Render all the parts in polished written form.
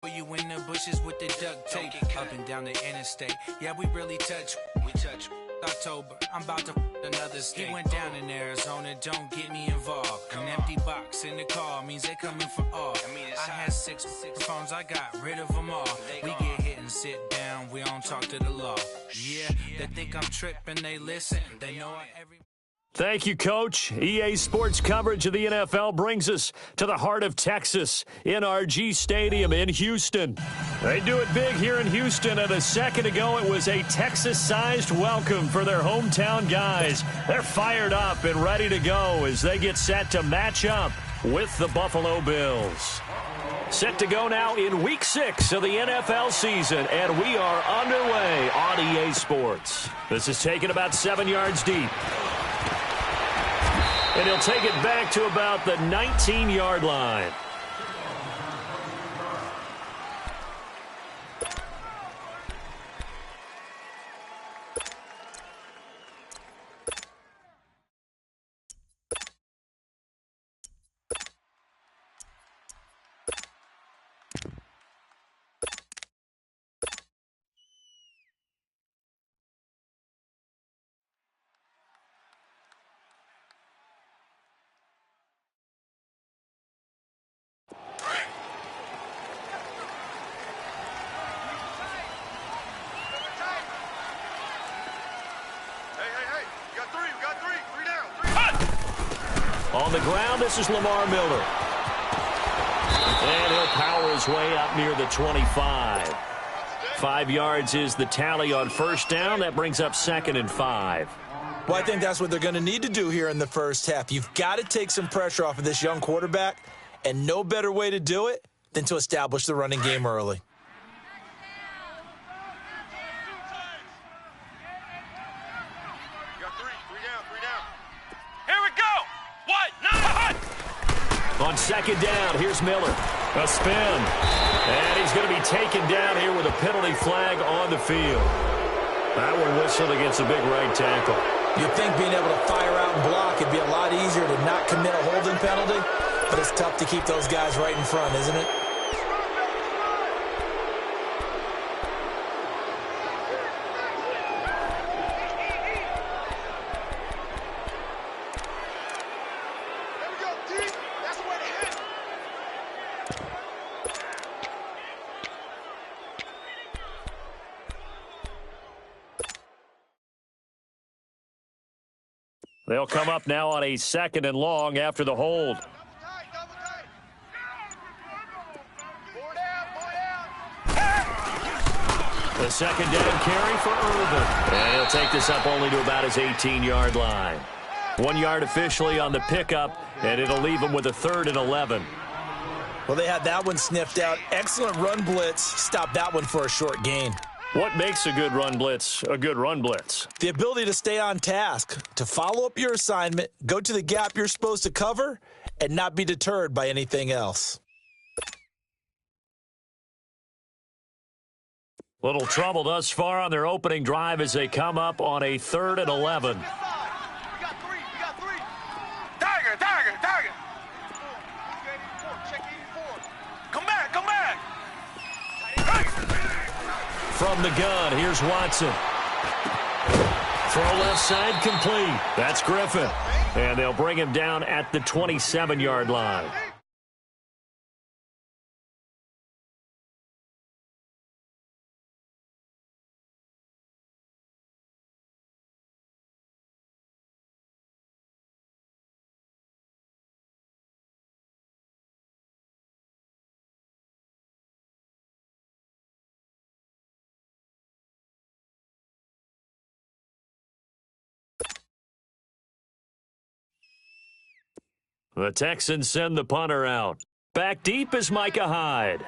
You in the bushes with the duct tape, up and down the interstate. Yeah, we really touch. October, I'm about to another state. He went down in Arizona, don't get me involved. An empty box in the car means they coming for all. I had six phones, I got rid of them all. We get hit and sit down, we don't talk to the law. Yeah, they think I'm tripping, they listen. They know every... Thank you, Coach. EA Sports coverage of the NFL brings us to the heart of Texas, NRG Stadium in Houston. They do it big here in Houston, and a second ago it was a Texas-sized welcome for their hometown guys. They're fired up and ready to go as they get set to match up with the Buffalo Bills. Set to go now in Week 6 of the NFL season, and we are underway on EA Sports. This is taken about 7 yards deep. And he'll take it back to about the 19-yard line. On the ground, this is Lamar Miller. And he'll power his way up near the 25. 5 yards is the tally on first down. That brings up 2nd and 5. Well, I think that's what they're going to need to do here in the first half. You've got to take some pressure off of this young quarterback, and no better way to do it than to establish the running game early. On second down, here's Miller. A spin. And he's going to be taken down here with a penalty flag on the field. That one whistled against a big right tackle. You'd think being able to fire out and block, it'd be a lot easier to not commit a holding penalty, but it's tough to keep those guys right in front, isn't it? They'll come up now on a 2nd and long after the hold. The second down carry for Irvin. And he'll take this up only to about his 18-yard line. 1 yard officially on the pickup, and it'll leave him with a 3rd and 11. Well, they had that one sniffed out. Excellent run blitz. Stop that one for a short gain. What makes a good run blitz a good run blitz? The ability to stay on task, to follow up your assignment, go to the gap you're supposed to cover, and not be deterred by anything else. Little trouble thus far on their opening drive as they come up on a 3rd and 11. We got three. Tiger. Check 84. Come back. From the gun, here's Watson. Throw left side complete. That's Griffin. And they'll bring him down at the 27-yard line. The Texans send the punter out. Back deep is Micah Hyde.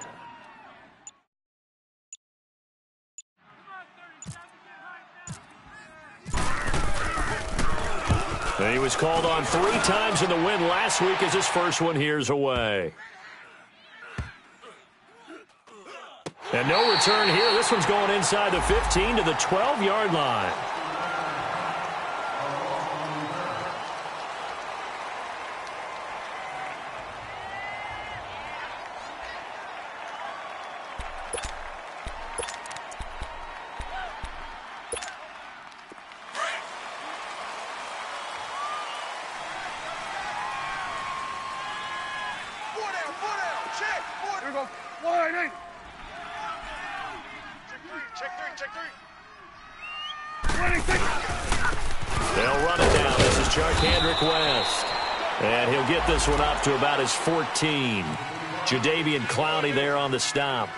And he was called on 3 times in the win last week as his first one here's away. And no return here. This one's going inside the 15 to the 12-yard line. Check three. They'll run it down. This is Charkandrick West. And he'll get this one up to about his 14. Jadeveon Clowney there on the stop.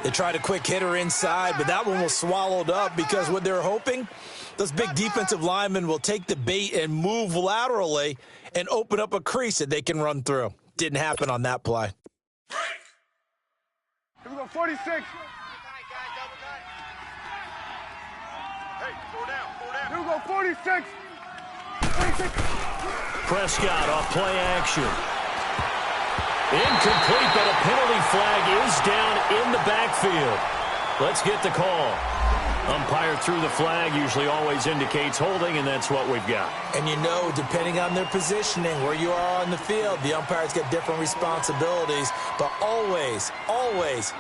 They tried a quick hitter inside, but that one was swallowed up because what they're hoping, those big defensive linemen will take the bait and move laterally and open up a crease that they can run through. Didn't happen on that play. Here we go, 46. Hey, 4 down. Here we go, 46. Prescott off play action. Incomplete, but a penalty flag is down in the backfield. Let's get the call. Umpire threw the flag, usually always indicates holding, and that's what we've got. And you know, depending on their positioning, where you are on the field, the umpires get different responsibilities, but always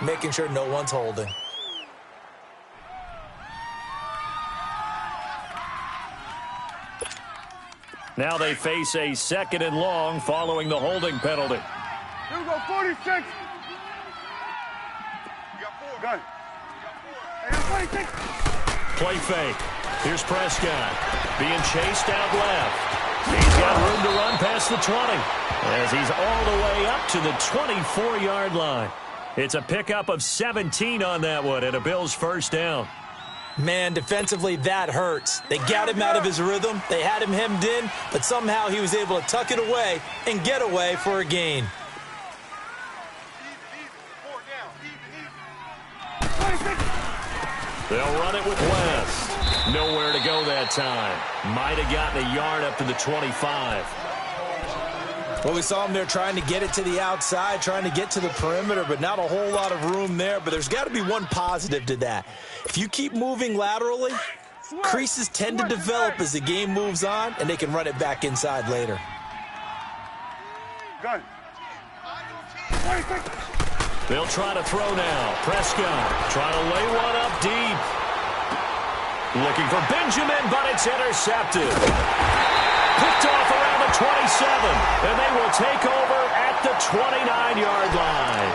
making sure no one's holding. Now they face a 2nd and long following the holding penalty. Here we go, 46. You got 4. Go. Hey, 46. Play fake. Here's Prescott being chased out left. He's got room to run past the 20 as he's all the way up to the 24-yard line. It's a pickup of 17 on that one and a Bills first down. Man, defensively, that hurts. They got him out of his rhythm. They had him hemmed in, but somehow he was able to tuck it away and get away for a gain. They'll run it with West. Nowhere to go that time. Might have gotten a yard up to the 25. Well, we saw him there trying to get it to the outside, trying to get to the perimeter, but not a whole lot of room there. But there's got to be one positive to that. If you keep moving laterally, creases tend to develop as the game moves on, and they can run it back inside later. Gun. They'll try to throw now. Prescott trying to lay one up deep. Looking for Benjamin, but it's intercepted. Picked off around the 27, and they will take over at the 29-yard line.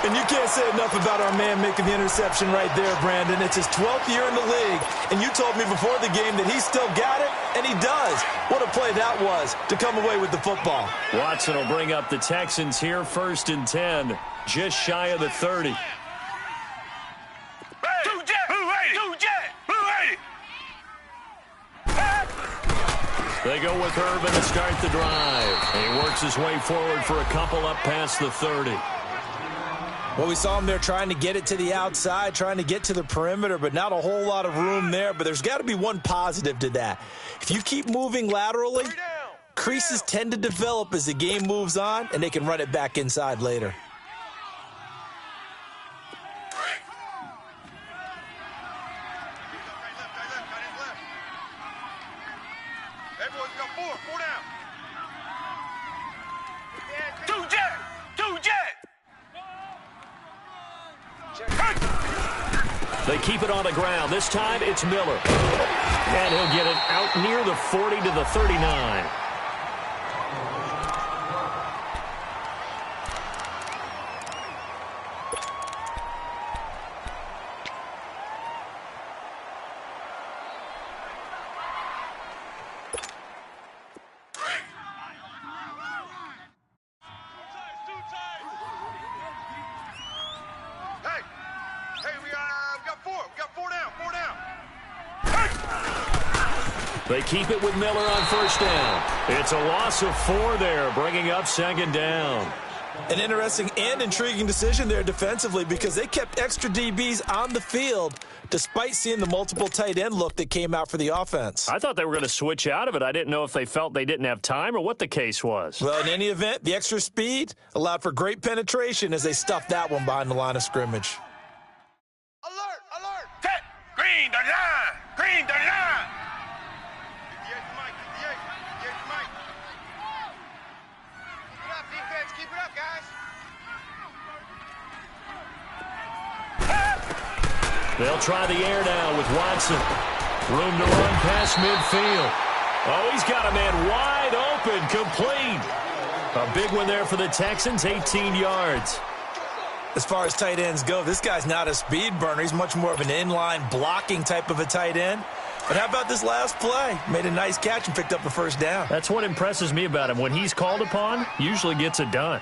And you can't say enough about our man making the interception right there, Brandon. It's his 12th year in the league, and you told me before the game that he still got it, and he does. What a play that was to come away with the football. Watson will bring up the Texans here, 1st and 10, just shy of the 30. They go with Urban to start the drive. And he works his way forward for a couple up past the 30. Well, we saw him there trying to get it to the outside, trying to get to the perimeter, but not a whole lot of room there. But there's got to be one positive to that. If you keep moving laterally, creases tend to develop as the game moves on, and they can run it back inside later. Everyone's got 4 down. Two jet. They keep it on the ground. This time it's Miller. And he'll get it out near the 40 to the 39. They keep it with Miller on 1st down. It's a loss of 4 there, bringing up 2nd down. An interesting and intriguing decision there defensively because they kept extra DBs on the field despite seeing the multiple tight end look that came out for the offense. I thought they were going to switch out of it. I didn't know if they felt they didn't have time or what the case was. Well, in any event, the extra speed allowed for great penetration as they stuffed that one behind the line of scrimmage. Alert! Set! Green 39! Green 39! Keep it up, guys. They'll try the air now with Watson. Room to run past midfield. Oh, he's got a man wide open, complete. A big one there for the Texans, 18 yards. As far as tight ends go, this guy's not a speed burner. He's much more of an inline blocking type of a tight end. But how about this last play? Made a nice catch and picked up a first down. That's what impresses me about him. When he's called upon, usually gets it done.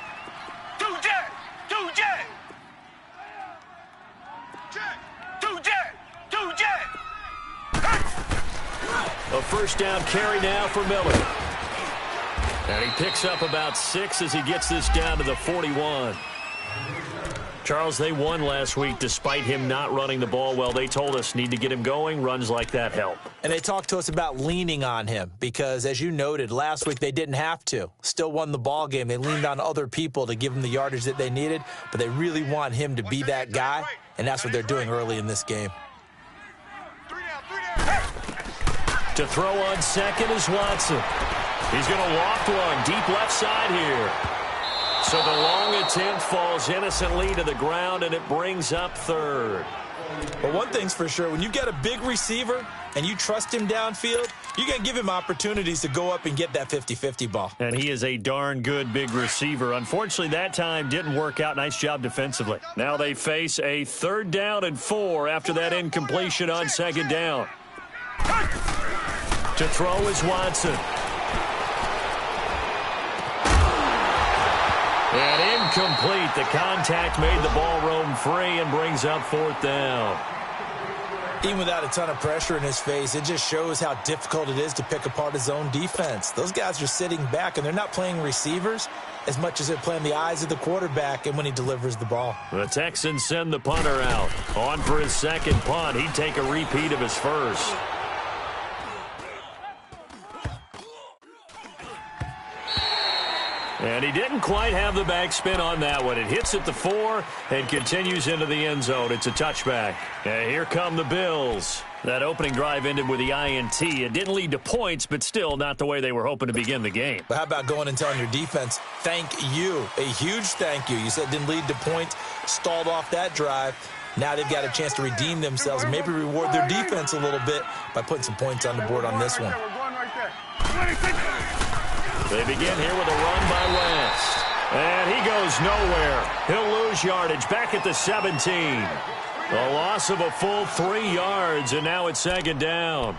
Two jet. A first down carry now for Miller. And he picks up about 6 as he gets this down to the 41. Charles, they won last week despite him not running the ball well. They told us need to get him going. Runs like that help. And they talked to us about leaning on him because, as you noted, last week they didn't have to. Still won the ball game. They leaned on other people to give them the yardage that they needed, but they really want him to be that guy, and that's what they're doing early in this game. To throw on second is Watson. He's going to loft one deep left side here. So the long attempt falls innocently to the ground, and it brings up third. But one thing's for sure, when you get a big receiver and you trust him downfield, you're going to give him opportunities to go up and get that 50-50 ball. And he is a darn good big receiver. Unfortunately, that time didn't work out. Nice job defensively. Now they face a 3rd down and 4 after that incompletion on 2nd down. To throw is Watson. And incomplete. The contact made the ball roam free and brings up 4th down. Even without a ton of pressure in his face, it just shows how difficult it is to pick apart his own defense. Those guys are sitting back, and they're not playing receivers as much as they're playing the eyes of the quarterback and when he delivers the ball. The Texans send the punter out. On for his 2nd punt. He'd take a repeat of his first. And he didn't quite have the backspin on that one. It hits at the 4 and continues into the end zone. It's a touchback. And here come the Bills. That opening drive ended with the INT. It didn't lead to points, but still not the way they were hoping to begin the game. But how about going and telling your defense, thank you, a huge thank you. You said it didn't lead to points, stalled off that drive. Now they've got a chance to redeem themselves and maybe reward their defense a little bit by putting some points on the board on this one. They begin here with a run by West. And he goes nowhere. He'll lose yardage back at the 17. A loss of a full 3 yards, and now it's 2nd down.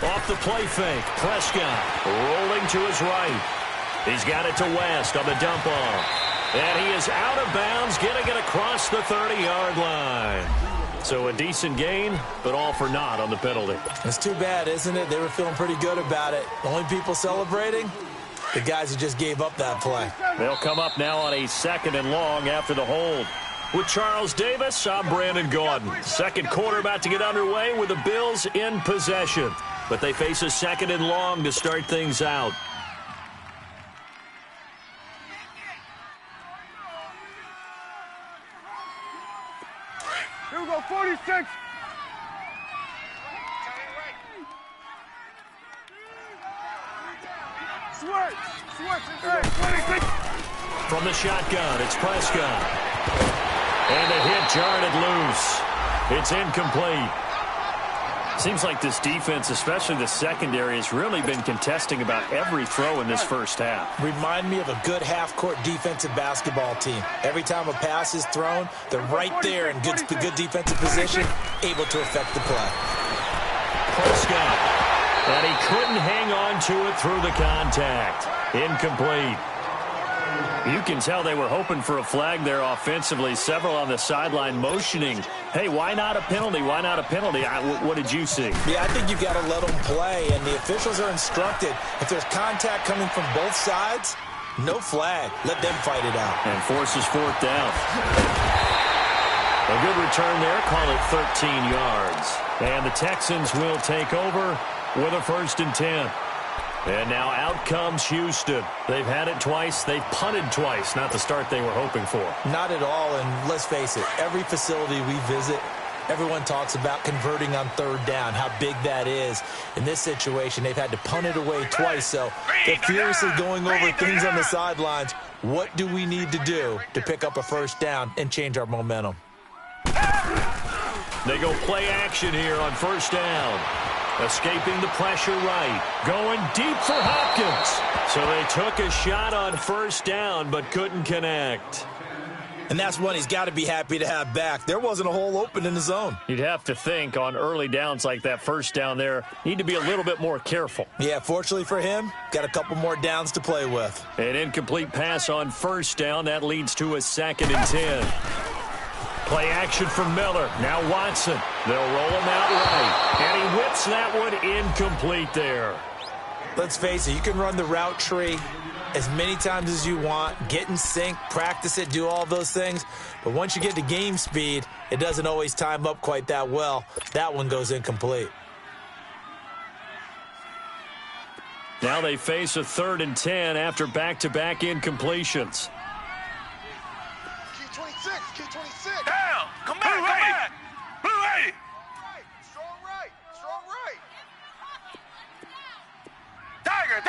Off the play fake, Prescott rolling to his right. He's got it to West on the dump off. And he is out of bounds, getting it across the 30-yard line. So a decent gain, but all for naught on the penalty. It's too bad, isn't it? They were feeling pretty good about it. The only people celebrating, the guys who just gave up that play. They'll come up now on a 2nd and long after the hold. With Charles Davis, I'm Brandon Gaudin. 2nd quarter about to get underway with the Bills in possession. But they face a 2nd and long to start things out. Here we go, 46. From the shotgun, it's Prescott. And the hit jarred loose. It's incomplete. Seems like this defense, especially the secondary, has really been contesting about every throw in this first half. Remind me of a good half-court defensive basketball team. Every time a pass is thrown, they're right there in good defensive position, able to affect the play. Prescott. And he couldn't hang on to it through the contact. Incomplete. You can tell they were hoping for a flag there offensively. Several on the sideline motioning, hey, why not a penalty? Why not a penalty? What did you see? Yeah, I think you've got to let them play, and the officials are instructed. If there's contact coming from both sides, no flag. Let them fight it out. And forces 4th down. A good return there. Call it 13 yards. And the Texans will take over with a 1st and 10. And now out comes Houston. They've had it twice. They've punted twice. Not the start they were hoping for. Not at all, and let's face it, every facility we visit, everyone talks about converting on 3rd down, how big that is. In this situation, they've had to punt it away twice, so they're furiously going over things on the sidelines. What do we need to do to pick up a 1st down and change our momentum? They go play action here on first down. Escaping the pressure right. Going deep for Hopkins. So they took a shot on first down but couldn't connect. And that's one he's got to be happy to have back. There wasn't a hole open in the zone. You'd have to think on early downs like that first down there, need to be a little bit more careful. Yeah, fortunately for him, got a couple more downs to play with. An incomplete pass on first down. That leads to a 2nd and 10. Play action for Miller. Now Watson. They'll roll him out right. And he whips that one incomplete there. Let's face it, you can run the route tree as many times as you want, get in sync, practice it, do all those things. But once you get to game speed, it doesn't always time up quite that well. That one goes incomplete. Now they face a 3rd and 10 after back-to-back incompletions. Q26. Down. Come back. Come back. Blue 80. Strong right. Strong right. Tiger.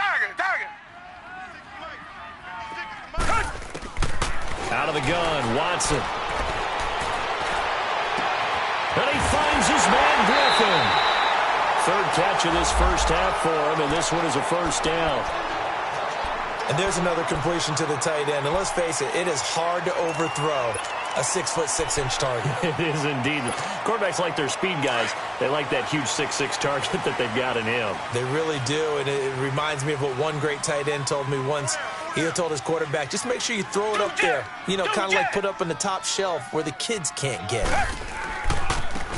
Out of the gun, Watson. And he finds his man Griffin. 3rd catch of this first half for him, and this one is a first down. And there's another completion to the tight end. And let's face it, it is hard to overthrow a 6'6" target. It is indeed. Quarterbacks like their speed guys. They like that huge 6'6" target that they've got in him. They really do, and it reminds me of what one great tight end told me once. He had told his quarterback, just make sure you throw it up there. You know, kind of like put up on the top shelf where the kids can't get it.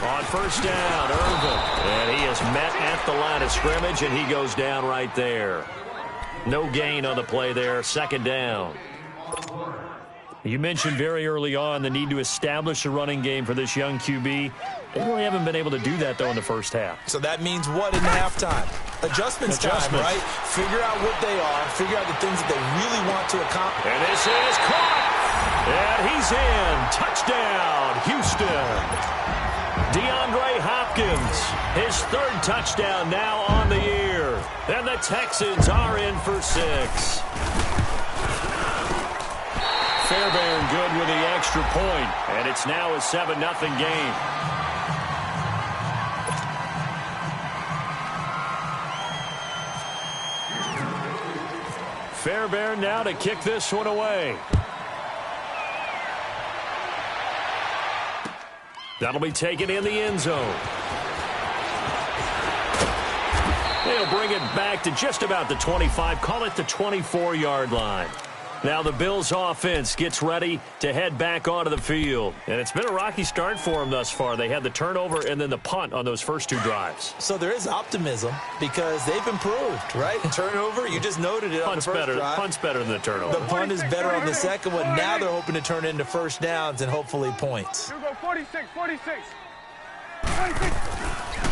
On first down, Irvin. And he is met at the line of scrimmage, and he goes down right there. No gain on the play there, 2nd down. You mentioned very early on the need to establish a running game for this young QB. They really haven't been able to do that, though, in the first half. So that means what in halftime? Adjustments time, right? Figure out what they are. Figure out the things that they really want to accomplish. And this is caught. And he's in. Touchdown, Houston. DeAndre Hopkins, his 3rd touchdown now on the year. And the Texans are in for 6. Fairbairn good with the extra point, and it's now a 7-0 game. Fairbairn now to kick this one away. That'll be taken in the end zone. They'll bring it back to just about the 25, call it the 24-yard line. Now the Bills offense gets ready to head back onto the field. And it's been a rocky start for them thus far. They had the turnover and then the punt on those first 2 drives. So there is optimism because they've improved, right? Turnover, you just noted it on the first drive. Punt's better than the turnover. The punt is better on the second one. Now they're hoping to turn it into first downs and hopefully points. You go 46.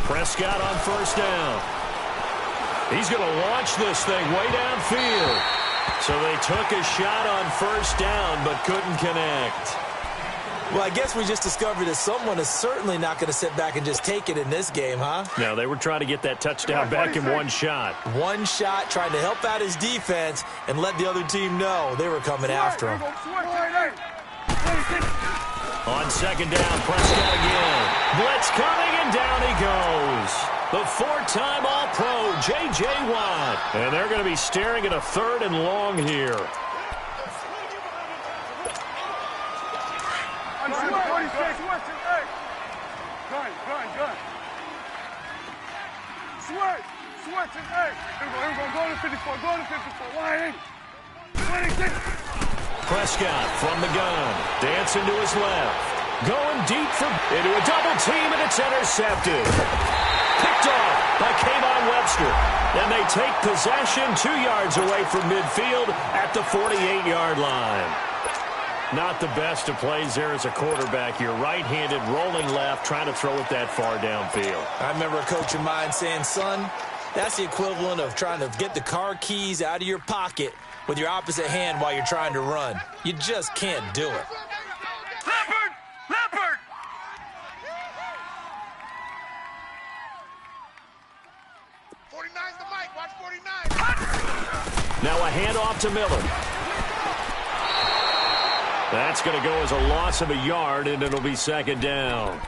Prescott on first down. He's going to launch this thing way downfield. So they took a shot on first down but couldn't connect. Well, I guess we just discovered that someone is certainly not going to sit back and just take it in this game, huh? No, they were trying to get that touchdown back in one shot. One shot, trying to help out his defense and let the other team know they were coming after him. On 2nd down, Prescott again. Blitz coming, and down he goes. The 4-time All-Pro, J.J. Watt. And they're going to be staring at a 3rd and long here. Gun. Switch. Here we go. Go to 54. 186. Prescott from the gun. Dancing to his left. Going deep into a double team, and it's intercepted. Picked off by Kayvon Webster. And they take possession 2 yards away from midfield at the 48-yard line. Not the best of plays there as a quarterback. You're right-handed, rolling left, trying to throw it that far downfield. I remember a coach of mine saying, son, that's the equivalent of trying to get the car keys out of your pocket with your opposite hand while you're trying to run. You just can't do it. Leopard! 49's the mic. Watch 49. Now a handoff to Miller. That's going to go as a loss of a yard, and it'll be 2nd down.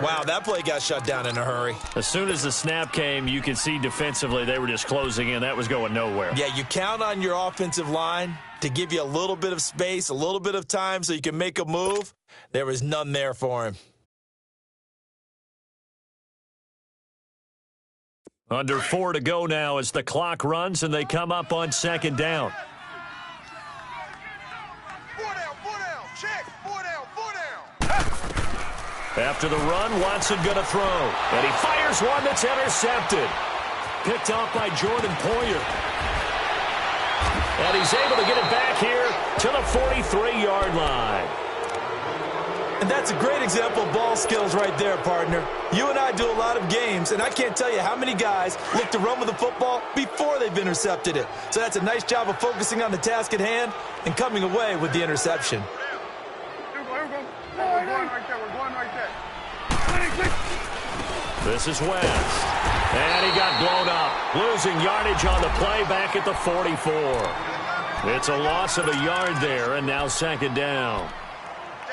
Wow, that play got shut down in a hurry. As soon as the snap came, you could see defensively they were just closing in. That was going nowhere. Yeah, you count on your offensive line to give you a little bit of space, a little bit of time so you can make a move. There was none there for him. Under 4 to go now as the clock runs and they come up on second down. 4 down, check, 4 down. After the run, Watson going to throw. And he fires one that's intercepted. Picked off by Jordan Poyer. And he's able to get it back here to the 43-yard line. And that's a great example of ball skills right there, partner. You and I do a lot of games, and I can't tell you how many guys look to run with the football before they've intercepted it. So that's a nice job of focusing on the task at hand and coming away with the interception. We're going right there. This is West. And he got blown up. Losing yardage on the play back at the 44. It's a loss of a yard there, and now second down.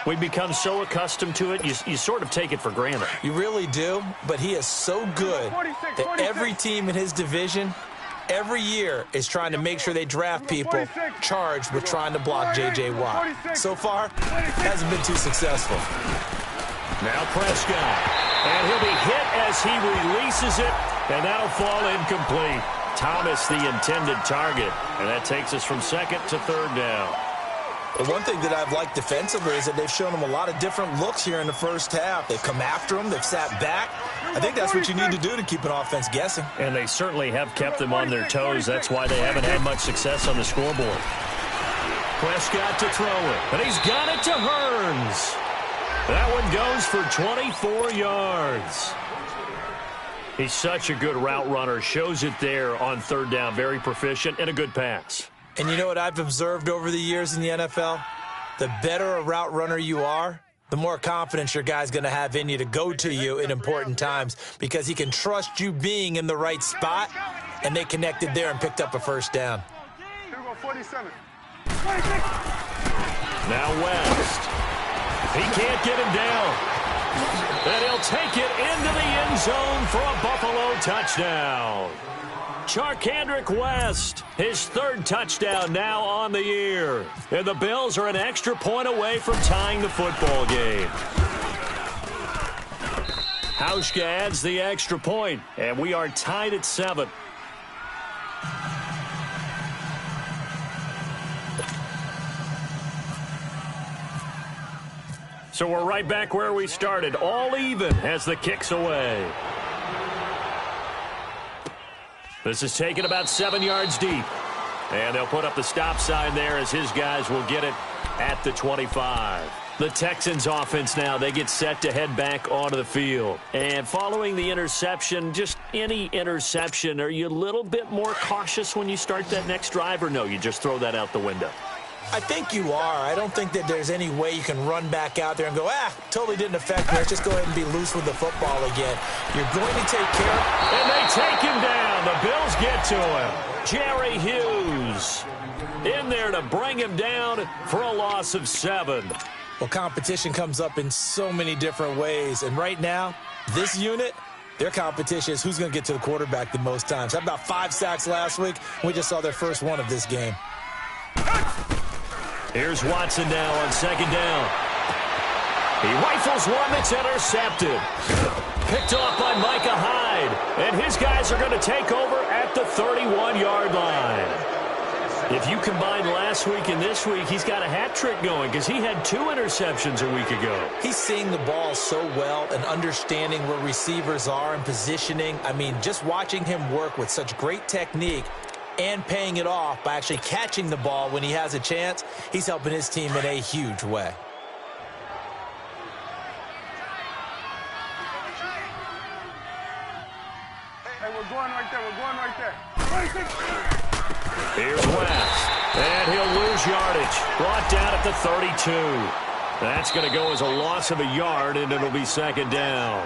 We become so accustomed to it, you sort of take it for granted. You really do, but he is so good that every team in his division every year is trying to make sure they draft people charged with trying to block J.J. Watt. So far, hasn't been too successful. Now Prescott. And he'll be hit as he releases it, and that'll fall incomplete. Thomas, the intended target. And that takes us from second to third down. The one thing that I've liked defensively is that they've shown him a lot of different looks here in the first half. They've come after him. They've sat back. I think that's what you need to do to keep an offense guessing. And they certainly have kept them on their toes. That's why they haven't had much success on the scoreboard. Prescott to throw it. And he's got it to Hearns. That one goes for 24 yards. He's such a good route runner. Shows it there on third down. Very proficient and a good pass. And you know what I've observed over the years in the NFL? The better a route runner you are, the more confidence your guy's going to have in you to go to you in important times because he can trust you being in the right spot, and they connected there and picked up a first down. Here we go, 47. Now West. He can't get him down. And he'll take it into the end zone for a Buffalo touchdown. Charkandrick West, his third touchdown now on the year. And the Bills are an extra point away from tying the football game. Hauschka adds the extra point, and we are tied at 7. So we're right back where we started, all even as the kick's away. This is taken about 7 yards deep. And they'll put up the stop sign there as his guys will get it at the 25. The Texans offense now, they get set to head back onto the field. And following the interception, just any interception, are you a little bit more cautious when you start that next drive, or no, you just throw that out the window? I think you are. I don't think that there's any way you can run back out there and go, totally didn't affect me. Let's just go ahead and be loose with the football again. You're going to take care of it. And they take him down. The Bills get to him. Jerry Hughes in there to bring him down for a loss of 7. Well, competition comes up in so many different ways. And right now, this unit, their competition is who's going to get to the quarterback the most times. How about 5 sacks last week? We just saw their first one of this game. Here's Watson now on second down. He rifles one that's intercepted. Picked off by Micah Hyde. And his guys are going to take over at the 31-yard line. If you combine last week and this week, he's got a hat trick going because he had 2 interceptions a week ago. He's seeing the ball so well and understanding where receivers are and positioning. I mean, just watching him work with such great technique and paying it off by actually catching the ball when he has a chance, he's helping his team in a huge way. Hey, we're going right there. Here's West. And he'll lose yardage. Brought down at the 32. That's going to go as a loss of a yard, and it'll be second down.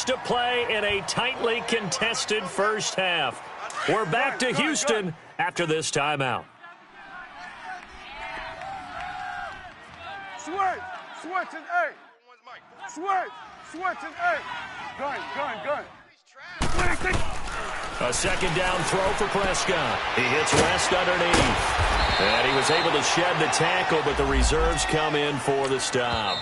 To play in a tightly contested first half. We're back to Houston after this timeout. Switch and A. Switch and A. Gun. A second down throw for Prescott. He hits West underneath. And he was able to shed the tackle, but the reserves come in for the stop.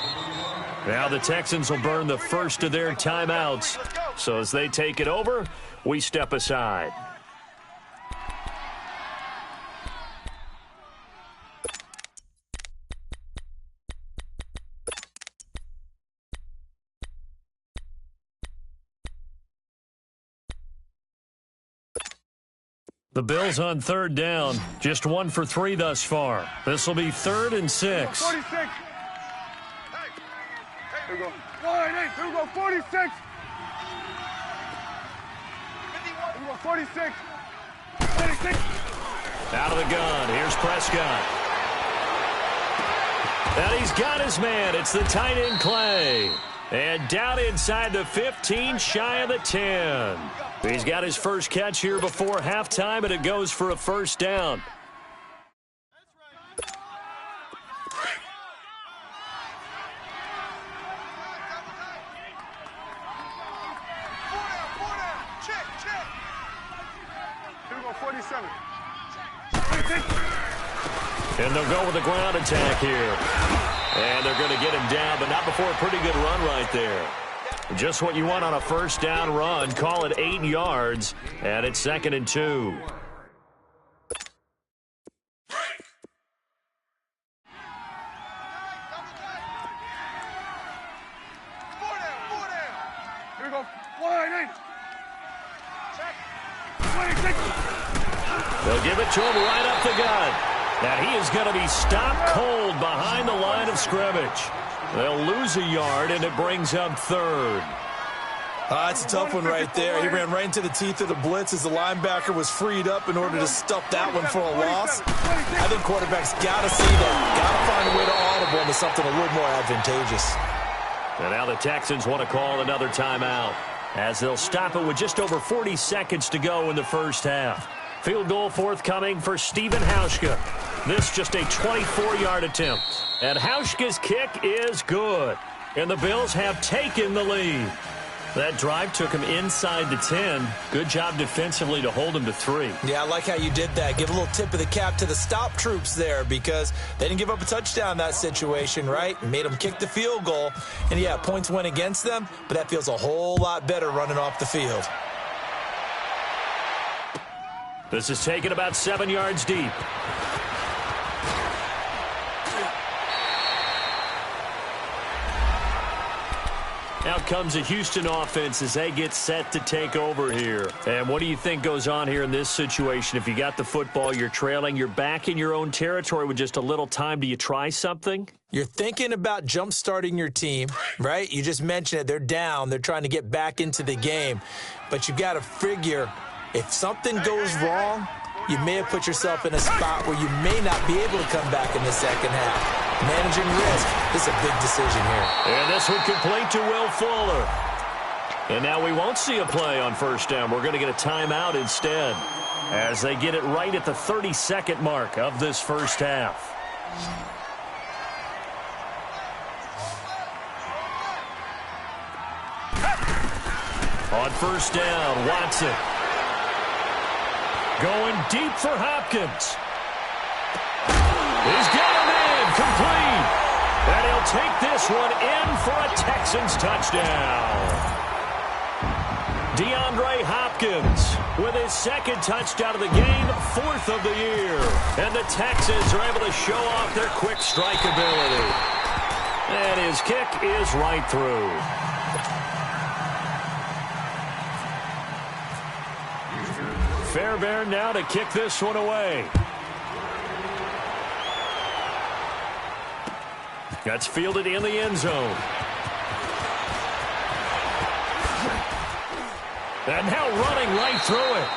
Now the Texans will burn the first of their timeouts. So as they take it over, we step aside. The Bills on third down, just 1 for 3 thus far. This will be 3rd and 6. 46. Hey, here we go. 1-8. Here we go. 46. Here we go. 46. 46. Out of the gun. Here's Prescott. And he's got his man. It's the tight end Clay. And down inside the 15, shy of the 10. He's got his first catch here before halftime, and it goes for a first down. Check. Here we go, 47. And they'll go with the ground attack here. And they're going to get him down, but not before a pretty good run right there. Just what you want on a first down run. Call it 8 yards, and it's 2nd and 2. Four down. Here we go. 1-8. Check. 26. They'll give it to him right up the gut. And he is going to be stopped cold behind the line of scrimmage. They'll lose a yard, and it brings up 3rd. That's a tough one right there. He ran right into the teeth of the blitz as the linebacker was freed up in order to stuff that one for a loss. I think quarterbacks got to see that. Got to find a way to audible into something a little more advantageous. And now the Texans want to call another timeout as they'll stop it with just over 40 seconds to go in the first half. Field goal forthcoming for Stephen Hauschka. This just a 24-yard attempt. And Hauschka's kick is good. And the Bills have taken the lead. That drive took him inside the 10. Good job defensively to hold him to 3. Yeah, I like how you did that. Give a little tip of the cap to the stop troops there because they didn't give up a touchdown in that situation, right? Made them kick the field goal. And, yeah, points went against them, but that feels a whole lot better running off the field. This is taken about 7 yards deep. Out comes a Houston offense as they get set to take over here. And what do you think goes on here in this situation? If you got the football, you're trailing, you're back in your own territory with just a little time. Do you try something? You're thinking about jump-starting your team, right? You just mentioned it. They're down. They're trying to get back into the game. But you've got to figure if something goes wrong, you may have put yourself in a spot where you may not be able to come back in the second half. Managing risk is a big decision here. And this one complete to Will Fuller. And now we won't see a play on first down. We're going to get a timeout instead as they get it right at the 30-second mark of this first half. On first down, Watson. Going deep for Hopkins. He's got him in, complete. And he'll take this one in for a Texans touchdown. DeAndre Hopkins with his second touchdown of the game, 4th of the year. And the Texans are able to show off their quick strike ability. And his kick is right through. Fairbairn now to kick this one away. That's fielded in the end zone. And now running right through it.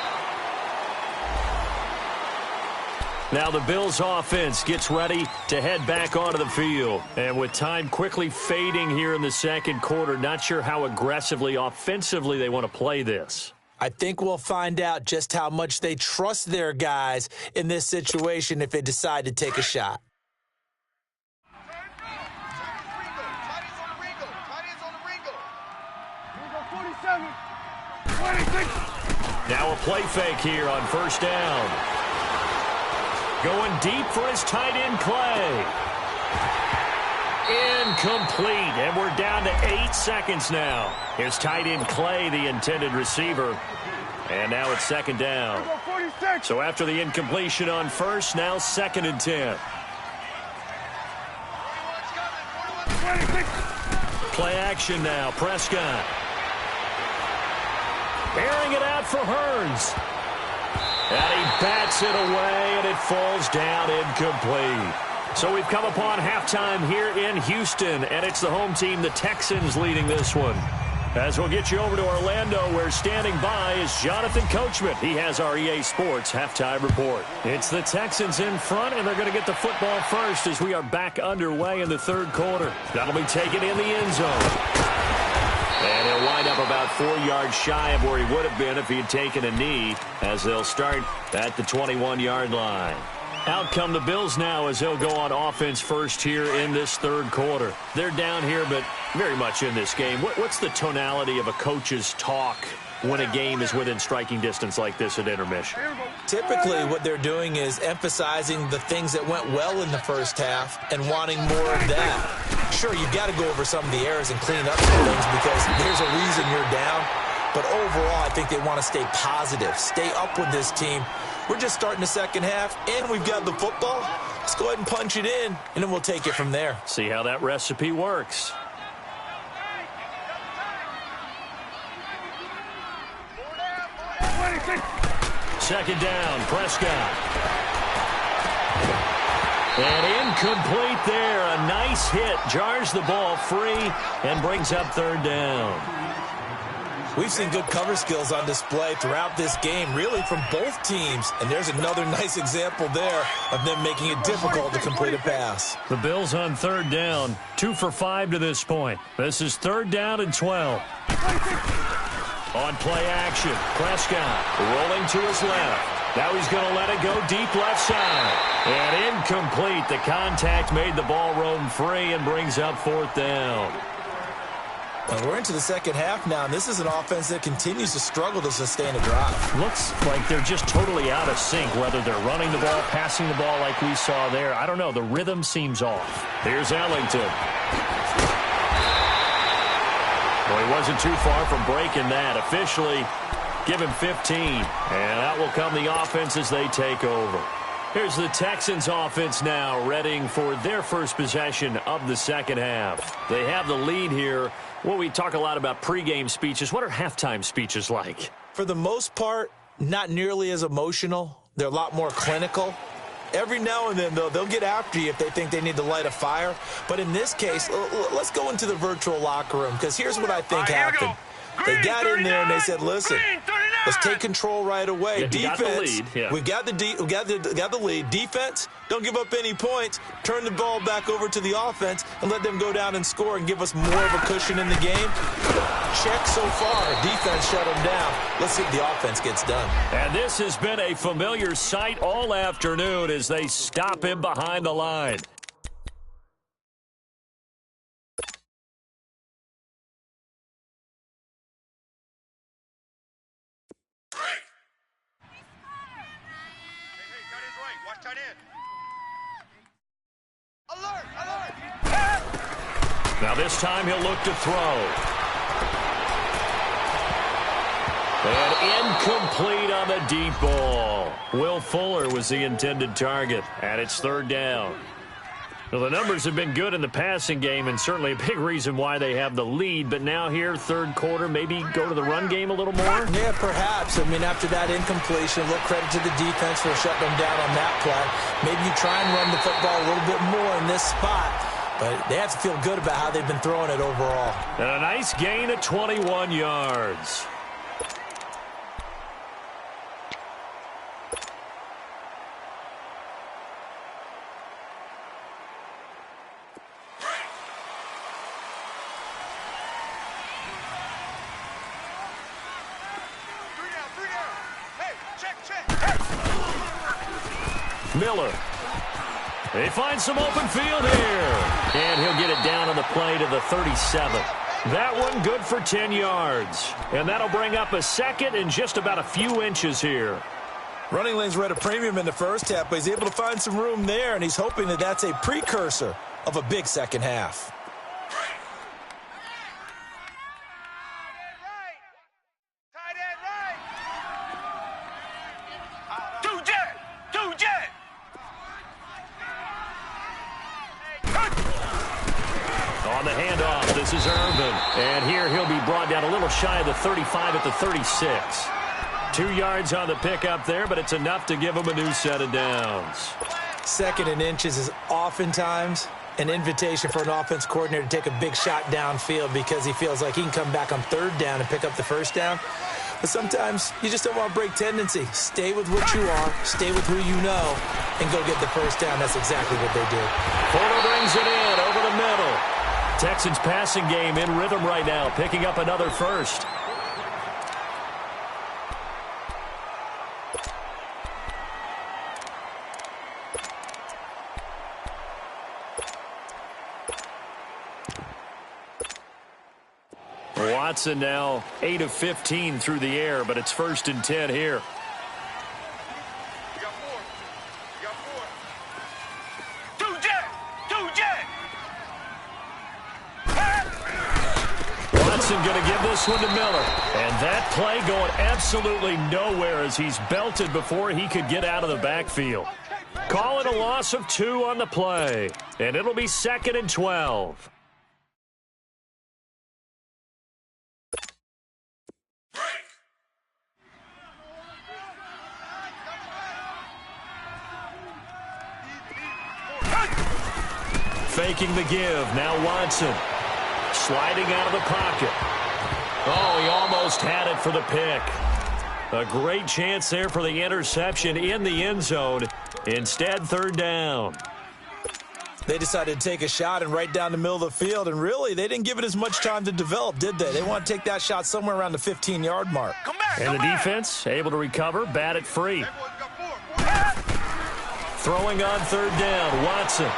Now the Bills offense gets ready to head back onto the field. And with time quickly fading here in the second quarter, not sure how aggressively, offensively they want to play this. I think we'll find out just how much they trust their guys in this situation if they decide to take a shot. Now a play fake here on first down. Going deep for his tight end, Clay. Incomplete, and we're down to 8 seconds now. Here's tight end Clay, the intended receiver. And now it's second down. So after the incompletion on first, now second and 10. Play action now, Prescott. Airing it out for Hearns. And he bats it away, and it falls down incomplete. So we've come upon halftime here in Houston, and it's the home team, the Texans, leading this one. As we'll get you over to Orlando, where standing by is Jonathan Coachman. He has our EA Sports halftime report. It's the Texans in front, and they're going to get the football first as we are back underway in the third quarter. That'll be taken in the end zone. And he'll wind up about 4 yards shy of where he would have been if he had taken a knee, as they'll start at the 21-yard line. Out come the Bills now as they'll go on offense first here in this third quarter. They're down here, but very much in this game. What's the tonality of a coach's talk when a game is within striking distance like this at intermission? Typically, what they're doing is emphasizing the things that went well in the first half and wanting more of that. Sure, you've got to go over some of the errors and clean up some things because there's a reason you're down. But overall, I think they want to stay positive, stay up with this team. We're just starting the second half, and we've got the football. Let's go ahead and punch it in, and then we'll take it from there. See how that recipe works. Second down, Prescott. And incomplete there. A nice hit. Jars the ball free and brings up third down. We've seen good cover skills on display throughout this game, really from both teams. And there's another nice example there of them making it difficult to complete a pass. The Bills on third down, 2 for 5 to this point. This is third down and 12. On play action, Prescott rolling to his left. Now he's going to let it go deep left side. And incomplete. The contact made the ball roam free and brings up fourth down. And we're into the second half now, and this is an offense that continues to struggle to sustain a drive. Looks like they're just totally out of sync, whether they're running the ball, passing the ball like we saw there. I don't know. The rhythm seems off. Here's Ellington. Well, he wasn't too far from breaking that. Officially, give him 15. And out will come the offense as they take over. Here's the Texans offense now, readying for their first possession of the second half. They have the lead here. Well, we talk a lot about pregame speeches. What are halftime speeches like? For the most part, not nearly as emotional. They're a lot more clinical. Every now and then, though, they'll get after you if they think they need to light a fire. But in this case, let's go into the virtual locker room, because here's what I think happened. They got in there and they said, listen, let's take control right away. Yeah, defense, we got the lead. Defense, don't give up any points. Turn the ball back over to the offense and let them go down and score and give us more of a cushion in the game. Check so far. Defense shut them down. Let's see if the offense gets done. And this has been a familiar sight all afternoon as they stop him behind the line. Now this time he'll look to throw. And incomplete on the deep ball. Will Fuller was the intended target, and it's third down. Well, the numbers have been good in the passing game, and certainly a big reason why they have the lead. But now here, third quarter, maybe go to the run game a little more? Yeah, perhaps. I mean, after that incompletion, a little credit to the defense for shutting them down on that play. Maybe you try and run the football a little bit more in this spot. But they have to feel good about how they've been throwing it overall. And a nice gain of 21 yards. Miller. They find some open field here. And he'll get it down on the play to the 37. That one good for 10 yards. And that'll bring up a second and just about a few inches here. Running lanes were at a premium in the first half, but he's able to find some room there, and he's hoping that that's a precursor of a big second half. On the handoff, this is Irvin. And here he'll be brought down a little shy of the 35 at the 36. 2 yards on the pickup there, but it's enough to give him a new set of downs. Second and inches is oftentimes an invitation for an offense coordinator to take a big shot downfield because he feels like he can come back on third down and pick up the first down. But sometimes you just don't want to break tendency. Stay with what you are, stay with who you know, and go get the first down. That's exactly what they did. Fuller brings it in over the middle. Texans passing game in rhythm right now, picking up another first. Watson now 8 of 15 through the air, but it's 1st and 10 here. Watson going to give this one to Miller. And that play going absolutely nowhere as he's belted before he could get out of the backfield. Call it a loss of 2 on the play. And it'll be 2nd and 12. Faking the give. Now Watson. Sliding out of the pocket. Oh, he almost had it for the pick. A great chance there for the interception in the end zone. Instead, 3rd down. They decided to take a shot and right down the middle of the field, and really, they didn't give it as much time to develop, did they? They want to take that shot somewhere around the 15-yard mark. And the defense able to recover, bat it free. Throwing on 3rd down, Watson.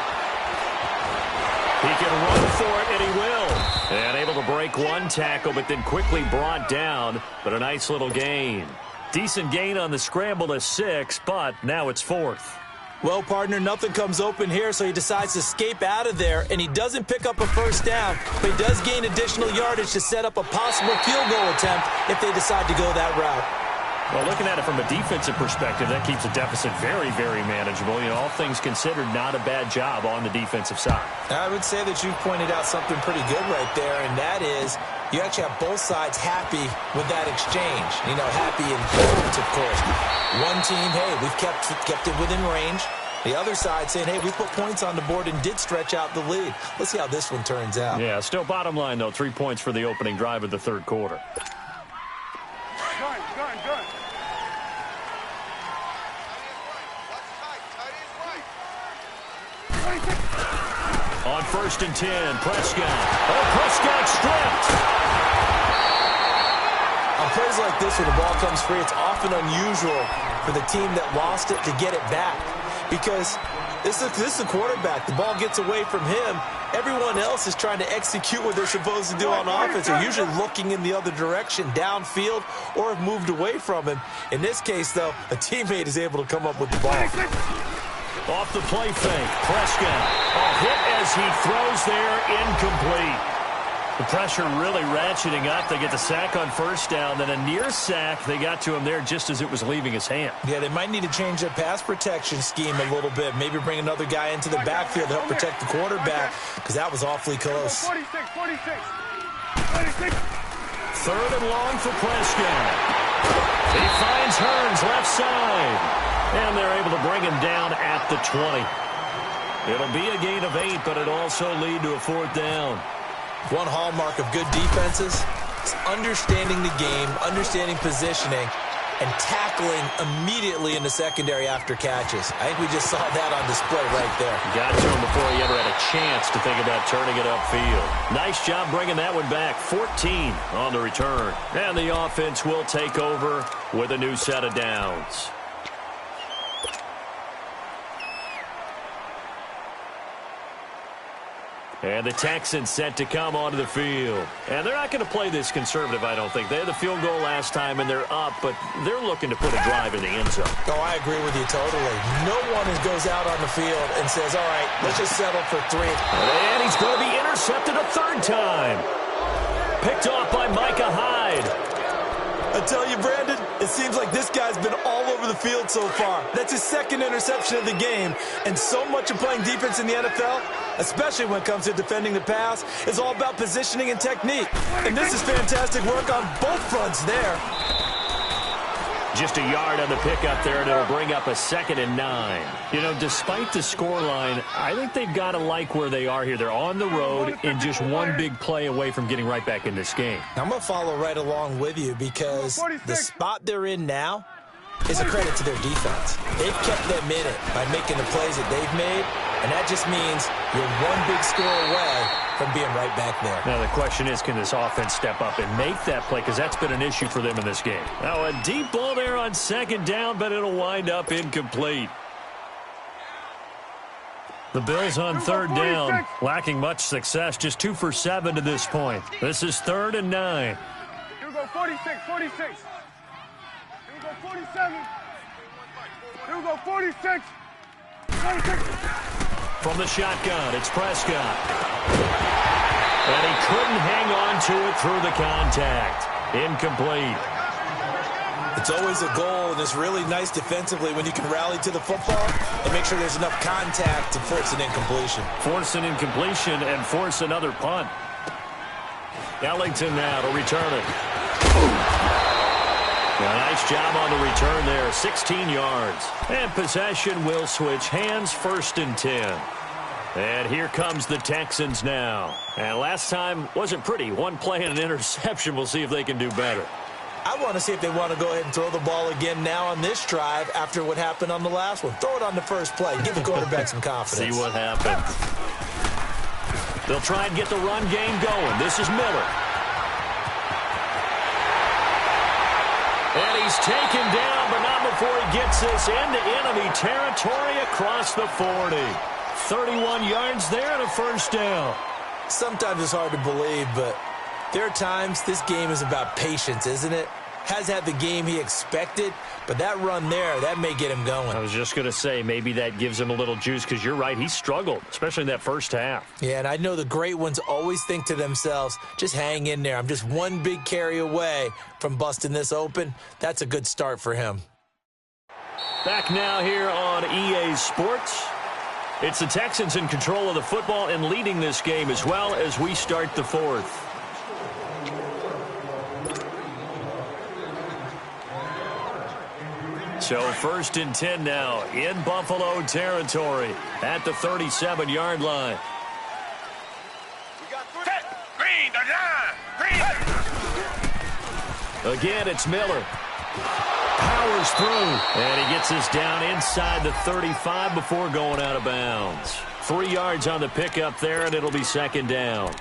He can run for it, and he will. And able to break one tackle, but then quickly brought down. But a nice little gain. Decent gain on the scramble to 6, but now it's 4th. Well, partner, nothing comes open here, so he decides to escape out of there, and he doesn't pick up a first down, but he does gain additional yardage to set up a possible field goal attempt if they decide to go that route. Well, looking at it from a defensive perspective, that keeps the deficit very, very manageable. You know, all things considered, not a bad job on the defensive side. I would say that you pointed out something pretty good right there, and that is you actually have both sides happy with that exchange. You know, happy in quotes, of course. One team, hey, we've kept it within range. The other side saying, hey, we put points on the board and did stretch out the lead. Let's see how this one turns out. Yeah, still bottom line, though, 3 points for the opening drive of the 3rd quarter. On 1st and 10, Prescott. Oh, Prescott stripped. On plays like this, when the ball comes free, it's often unusual for the team that lost it to get it back. Because this is the quarterback. The ball gets away from him. Everyone else is trying to execute what they're supposed to do on offense. They're usually looking in the other direction, downfield, or have moved away from him. In this case, though, a teammate is able to come up with the ball. Off the play fake, Prescott. A hit as he throws there, incomplete. The pressure really ratcheting up. They get the sack on 1st down, then a near sack. They got to him there just as it was leaving his hand. Yeah, they might need to change their pass protection scheme a little bit. Maybe bring another guy into the backfield to help protect the quarterback, because that was awfully close. 46. 3rd and long for Prescott. He finds Hearns left side. And they're able to bring him down at the 20. It'll be a gain of 8, but it'll also lead to a 4th down. One hallmark of good defenses is understanding the game, understanding positioning, and tackling immediately in the secondary after catches. I think we just saw that on display right there. Got to him before he ever had a chance to think about turning it upfield. Nice job bringing that one back. 14 on the return. And the offense will take over with a new set of downs. And the Texans set to come onto the field. And they're not going to play this conservative, I don't think. They had the field goal last time, and they're up, but they're looking to put a drive in the end zone. Oh, I agree with you totally. No one goes out on the field and says, all right, let's just settle for 3. And he's going to be intercepted a third time. Picked off by Micah Hyde. I tell you, Brandon, it seems like this guy's been all over the field so far. That's his second interception of the game. And so much of playing defense in the NFL, especially when it comes to defending the pass, is all about positioning and technique. And this is fantastic work on both fronts there. Just a yard on the pickup there, and it'll bring up a 2nd and 9. You know, despite the scoreline, I think they've got to like where they are here. They're on the road and just one big play away from getting right back in this game. I'm going to follow right along with you because the spot they're in now is a credit to their defense. They've kept them in it by making the plays that they've made, and that just means you're one big score away from being right back there. Now, the question is, can this offense step up and make that play? Because that's been an issue for them in this game. Now, a deep ball there on 2nd down, but it'll wind up incomplete. The Bills on 3rd down, lacking much success, just 2 for 7 to this point. This is 3rd and 9. Here we go, 46, 46. Here we go, 47. Here we go, 46. 46. From the shotgun, it's Prescott. And he couldn't hang on to it through the contact. Incomplete. It's always a goal, and it's really nice defensively when you can rally to the football and make sure there's enough contact to force an incompletion. Force an incompletion and force another punt. Ellington now to return it. A nice job on the return there, 16 yards. And possession will switch hands, 1st and 10. And here comes the Texans now. And last time wasn't pretty. One play and an interception. We'll see if they can do better. I want to see if they want to go ahead and throw the ball again now on this drive after what happened on the last one. Throw it on the first play. Give the quarterback some confidence. See what happens. They'll try and get the run game going. This is Miller. And he's taken down, but not before he gets this into enemy territory across the 40. 31 yards there and a 1st down. Sometimes it's hard to believe, but there are times this game is about patience, isn't it? Has had the game he expected, but that run there, that may get him going. I was just going to say, maybe that gives him a little juice because you're right, he struggled, especially in that first half. Yeah, and I know the great ones always think to themselves, just hang in there. I'm just one big carry away from busting this open. That's a good start for him. Back now here on EA Sports. It's the Texans in control of the football and leading this game as well as we start the 4th. So 1st and 10 now in Buffalo territory at the 37-yard line. Green, the line. Green. Again, it's Miller. Powers through. And he gets this down inside the 35 before going out of bounds. 3 yards on the pickup there, and it'll be 2nd down.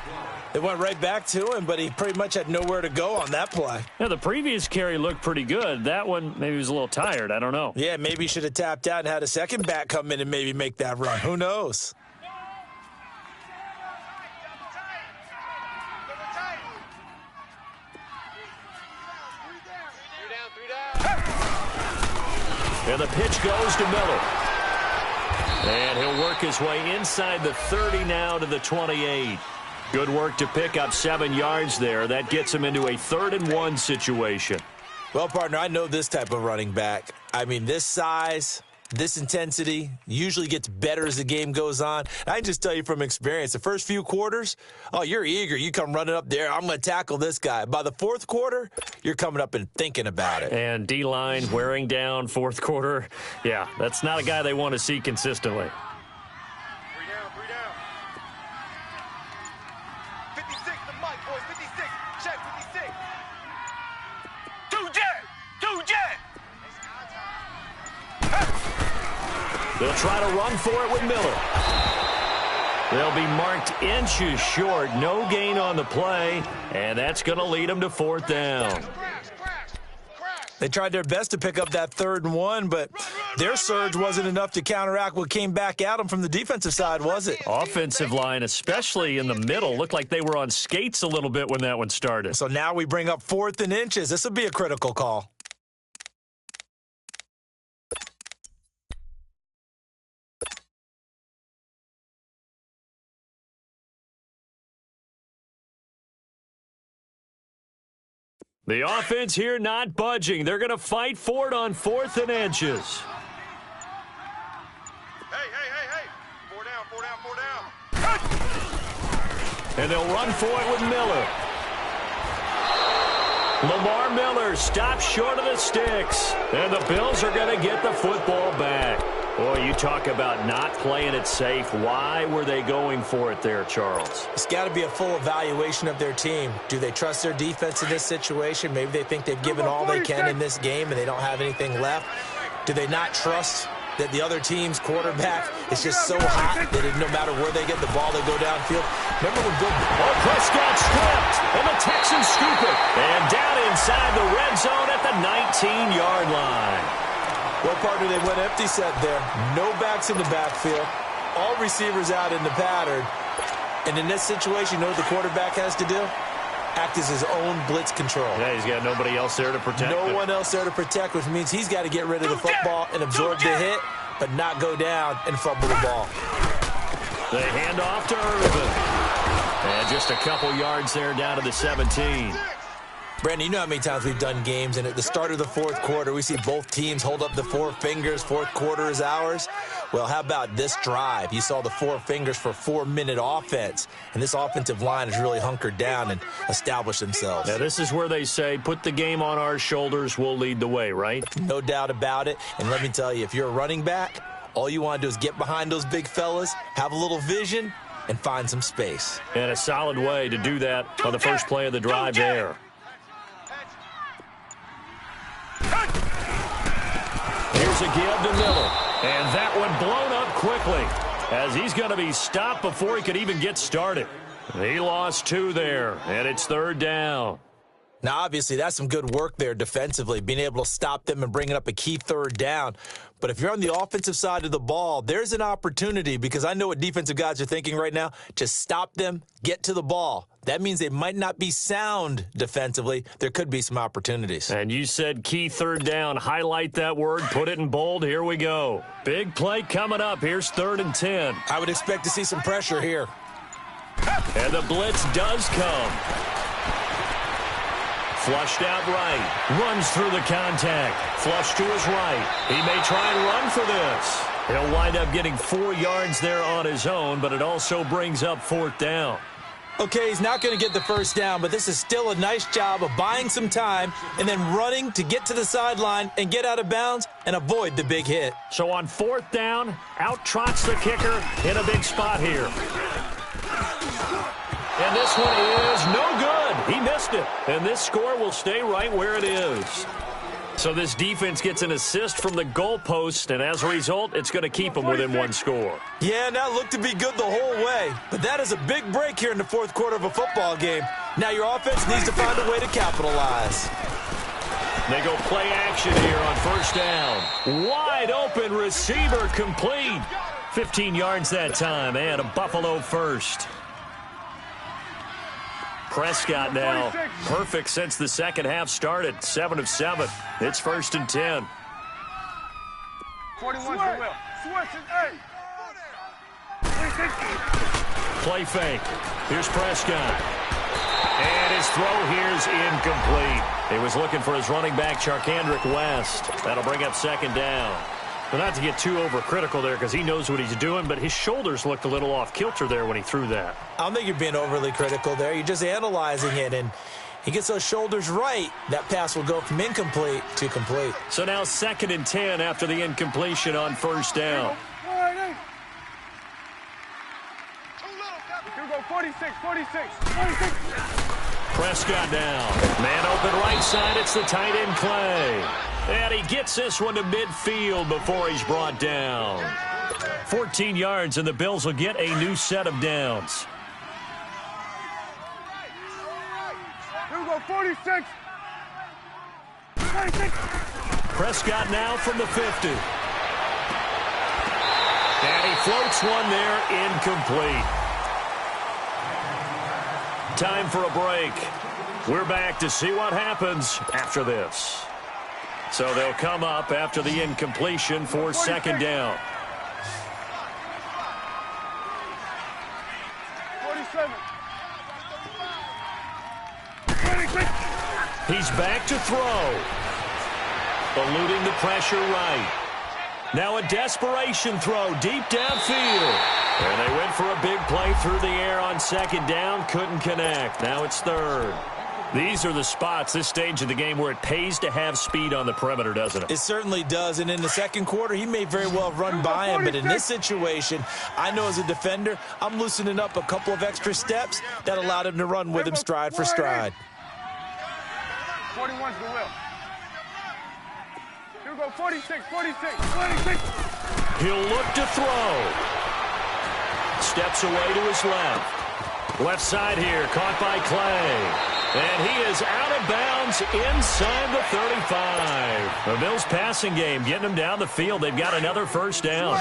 They went right back to him, but he pretty much had nowhere to go on that play. Yeah, the previous carry looked pretty good. That one, maybe he was a little tired. I don't know. Yeah, maybe he should have tapped out and had a second back come in and maybe make that run. Who knows? And the pitch goes to Miller. And he'll work his way inside the 30 now to the 28. Good work to pick up 7 yards there. That gets him into a 3rd and 1 situation. Well, partner, I know this type of running back. I mean, this size, this intensity usually gets better as the game goes on. I can just tell you from experience, the first few quarters, oh, you're eager. You come running up there. I'm going to tackle this guy. By the 4th quarter, you're coming up and thinking about it. And D-line wearing down 4th quarter. Yeah, that's not a guy they want to see consistently. 3 down. 56, the mic, boys. 56. Check 56. 2 jet. They'll try to run for it with Miller. They'll be marked inches short. No gain on the play, and that's going to lead them to 4th down. They tried their best to pick up that 3rd and 1, but their surge wasn't enough to counteract what came back at them from the defensive side, was it? Offensive line, especially in the middle, looked like they were on skates a little bit when that one started. So now we bring up 4th and inches. This will be a critical call. The offense here not budging. They're going to fight for it on 4th and inches. Hey. 4 down. And they'll run for it with Miller. Lamar Miller stops short of the sticks. And the Bills are going to get the football back. Boy, you talk about not playing it safe. Why were they going for it there, Charles? It's got to be a full evaluation of their team. Do they trust their defense in this situation? Maybe they think they've given all they can in this game and they don't have anything left. Do they not trust that the other team's quarterback is just so hot that no matter where they get the ball, they go downfield? Remember when Bill Prescott stripped, and the Texans scoop it. And down inside the red zone at the 19-yard line. What part do they went empty set there? No backs in the backfield. All receivers out in the pattern. And in this situation, you know what the quarterback has to do? Act as his own blitz control. Yeah, he's got nobody else there to protect No one else there to protect, which means he's got to get rid of the football and absorb the hit, but not go down and fumble the ball. They hand off to Irvin. And just a couple yards there down to the 17. Brandon, you know how many times we've done games, and at the start of the 4th quarter, we see both teams hold up the 4 fingers, 4th quarter is ours. Well, how about this drive? You saw the 4 fingers for 4-minute offense, and this offensive line has really hunkered down and established themselves. Now, this is where they say, put the game on our shoulders, we'll lead the way, right? No doubt about it, and let me tell you, if you're a running back, all you want to do is get behind those big fellas, have a little vision, and find some space. And a solid way to do that on the first play of the drive there. Here's a give to Miller. And that one blown up quickly as he's going to be stopped before he could even get started. He lost 2 there, and it's 3rd down. Now, obviously, that's some good work there defensively, being able to stop them and bringing up a key 3rd down. But if you're on the offensive side of the ball, there's an opportunity, because I know what defensive guys are thinking right now. Just stop them, get to the ball. That means they might not be sound defensively. There could be some opportunities. And you said key 3rd down. Highlight that word. Put it in bold. Here we go. Big play coming up. Here's 3rd and 10. I would expect to see some pressure here. And the blitz does come. Flushed out right. Runs through the contact. Flush to his right. He may try and run for this. He'll wind up getting 4 yards there on his own, but it also brings up 4th down. Okay, he's not going to get the 1st down, but this is still a nice job of buying some time and then running to get to the sideline and get out of bounds and avoid the big hit. So on 4th down, out trots the kicker in a big spot here. And this one is no good. He missed it. And this score will stay right where it is. So this defense gets an assist from the goalpost, and as a result, it's going to keep them within 1 score. Yeah, and that looked to be good the whole way. But that is a big break here in the 4th quarter of a football game. Now your offense needs to find a way to capitalize. They go play action here on 1st down. Wide open receiver complete. 15 yards that time, and a Buffalo first. Prescott now perfect since the second half started. 7 of 7. It's 1st and 10. 41 to Will. Switch it, 8. Play fake. Here's Prescott. And his throw here's incomplete. He was looking for his running back, Charkandrick West. That'll bring up 2nd down. But not to get too overcritical there because he knows what he's doing, but his shoulders looked a little off kilter there when he threw that. I don't think you're being overly critical there. You're just analyzing it, and he gets those shoulders right. That pass will go from incomplete to complete. So now 2nd and 10 after the incompletion on 1st down. Here we go, 46. Prescott down. Man open right side. It's the tight end Clay. And he gets this one to midfield before he's brought down. 14 yards, and the Bills will get a new set of downs. Here we go, 46. Prescott now from the 50. floats one there, incomplete. Time for a break. We're back to see what happens after this. So they'll come up after the incompletion for second down. 47. He's back to throw. Eluding the pressure right. Now a desperation throw deep downfield. And they went for a big play through the air on second down. Couldn't connect. Now it's third. These are the spots, this stage of the game, where it pays to have speed on the perimeter, doesn't it? It certainly does. And in the second quarter, he may very well run by him. But in this situation, I know as a defender, I'm loosening up a couple of extra steps that allowed him to run with him stride for stride. 41's the will. Here we go, 46, 46, 46. He'll look to throw. Steps away to his left. Left side here, caught by Clay. And he is out of bounds inside the 35. The Bills passing game, getting them down the field. They've got another first down.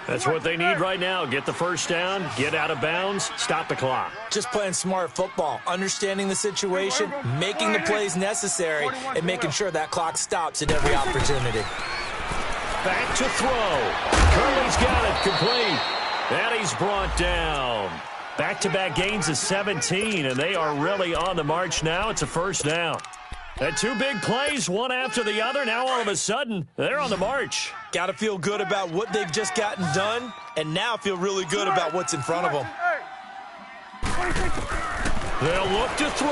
That's what they need right now. Get the first down, get out of bounds, stop the clock. Just playing smart football, understanding the situation, making the plays necessary, and making sure that clock stops at every opportunity. Back to throw. Curley's got it, complete. And he's brought down. Back-to-back gains of 17, and they are really on the march now. It's a first down. And two big plays, one after the other. Now all of a sudden, they're on the march. Got to feel good about what they've just gotten done, and now feel really good about what's in front of them. They'll look to throw.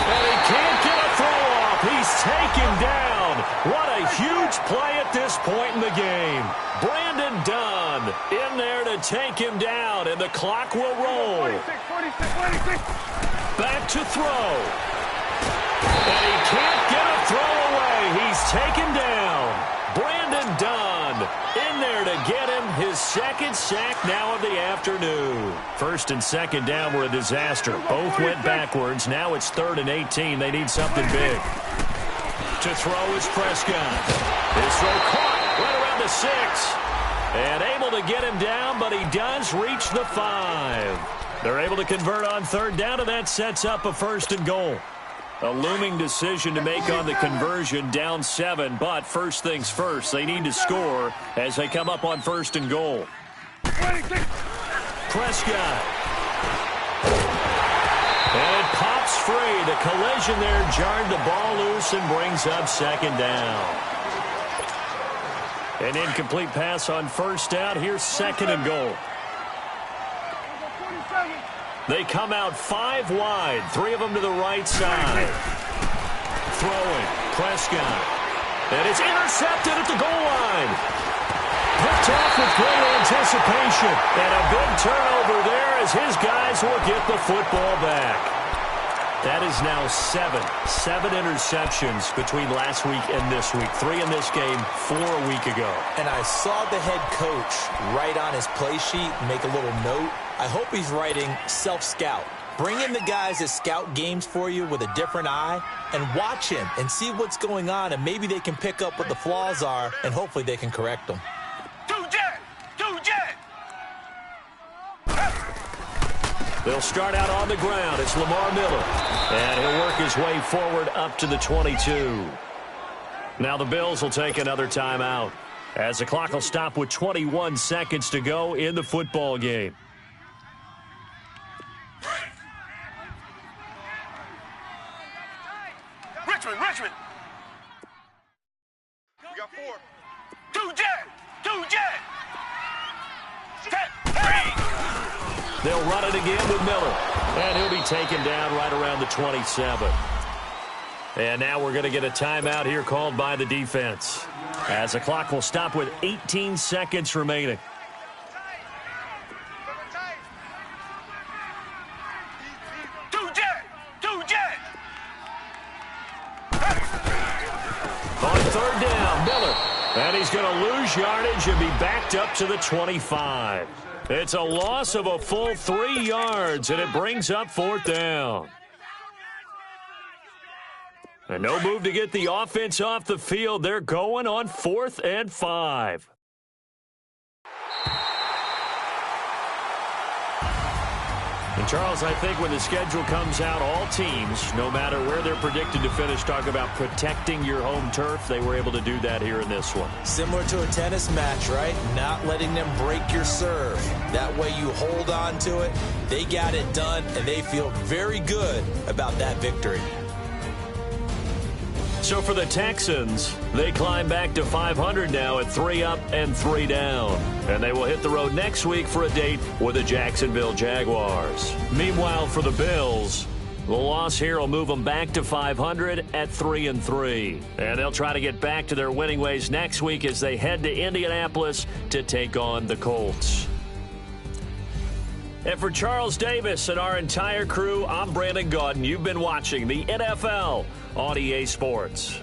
And he can't get a throw off. He's taken down. What a huge play at this point in the game. Brandon Dunn in there to take him down, and the clock will roll. 46. Back to throw. And he can't get a throw away. He's taken down. Brandon Dunn in there to get him his second sack now of the afternoon. First and second down were a disaster. Both went backwards. Now it's 3rd and 18. They need something big. To throw is Prescott. His throw caught right around the 6. And able to get him down, but he does reach the 5. They're able to convert on third down, and that sets up a 1st and goal. A looming decision to make on the conversion, down 7, but first things first, they need to score as they come up on 1st and goal. Prescott. And it pops free. The collision there jarred the ball loose and brings up second down. An incomplete pass on first down. Here's 2nd and goal. They come out 5 wide, 3 of them to the right side. Throwing, Prescott. And it's intercepted at the goal line. Picked off with great anticipation. And a big turnover there as his guys will get the football back. That is now 7 interceptions between last week and this week. 3 in this game, 4 a week ago. And I saw the head coach write on his play sheet, make a little note. I hope he's writing self-scout. Bring in the guys that scout games for you with a different eye and watch him and see what's going on, and maybe they can pick up what the flaws are, and hopefully they can correct them. Two jet! They'll start out on the ground. It's Lamar Miller. And he'll work his way forward up to the 22. Now the Bills will take another timeout as the clock will stop with 21 seconds to go in the football game. Richmond! We got 4. Two jet! They'll run it again with Miller. And he'll be taken down right around the 27. And now we're going to get a timeout here called by the defense, as the clock will stop with 18 seconds remaining. Two jet! On third down, Miller. And he's going to lose yardage and be backed up to the 25. It's a loss of a full 3 yards, and it brings up 4th down. And no move to get the offense off the field. They're going on 4th and 5. And Charles, I think when the schedule comes out, all teams, no matter where they're predicted to finish, talk about protecting your home turf. They were able to do that here in this one. Similar to a tennis match, right? Not letting them break your serve. That way you hold on to it. They got it done, and they feel very good about that victory. So for the Texans, they climb back to 500 now at 3 up and 3 down. And they will hit the road next week for a date with the Jacksonville Jaguars. Meanwhile, for the Bills, the loss here will move them back to 500 at 3 and 3. And they'll try to get back to their winning ways next week as they head to Indianapolis to take on the Colts. And for Charles Davis and our entire crew, I'm Brandon Gaudin. You've been watching the NFL on EA Sports.